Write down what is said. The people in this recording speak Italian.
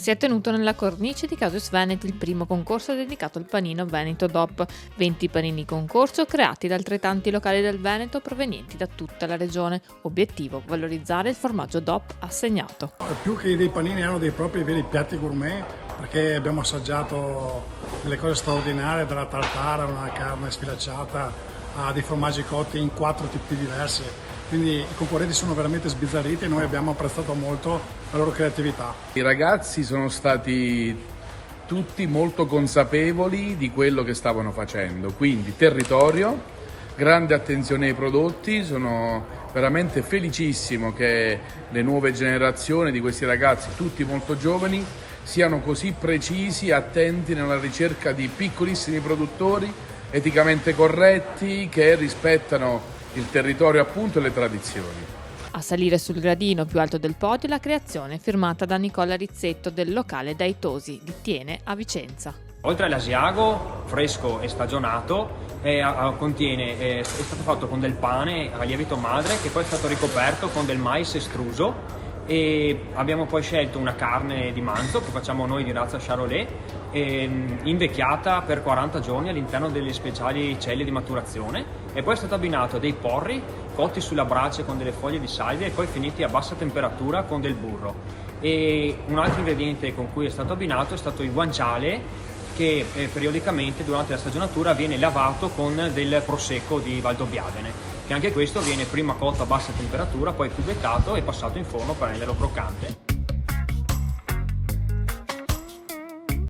Si è tenuto nella cornice di Casus Veneti il primo concorso dedicato al panino Veneto DOP. 20 panini concorso creati da altrettanti locali del Veneto provenienti da tutta la regione. Obiettivo: valorizzare il formaggio DOP assegnato. Più che dei panini erano dei propri veri piatti gourmet, perché abbiamo assaggiato delle cose straordinarie, dalla tartara, una carne sfilacciata, a dei formaggi cotti in 4 tipi diversi. Quindi i concorrenti sono veramente sbizzarriti e noi abbiamo apprezzato molto la loro creatività. I ragazzi sono stati tutti molto consapevoli di quello che stavano facendo, quindi territorio, grande attenzione ai prodotti, sono veramente felicissimo che le nuove generazioni di questi ragazzi, tutti molto giovani, siano così precisi e attenti nella ricerca di piccolissimi produttori eticamente corretti che rispettano il territorio appunto e le tradizioni. A salire sul gradino più alto del podio la creazione firmata da Nicola Rizzetto del locale Dai Tosi di Tiene a Vicenza. Oltre all'asiago fresco e stagionato, è stato fatto con del pane a lievito madre che poi è stato ricoperto con del mais estruso, e abbiamo poi scelto una carne di manzo che facciamo noi di razza Charolais, invecchiata per 40 giorni all'interno delle speciali celle di maturazione, e poi è stato abbinato a dei porri cotti sulla brace con delle foglie di salvia e poi finiti a bassa temperatura con del burro. E un altro ingrediente con cui è stato abbinato è stato il guanciale, che periodicamente durante la stagionatura viene lavato con del prosecco di Valdobbiadene, che anche questo viene prima cotto a bassa temperatura, poi cubettato e passato in forno per renderlo croccante.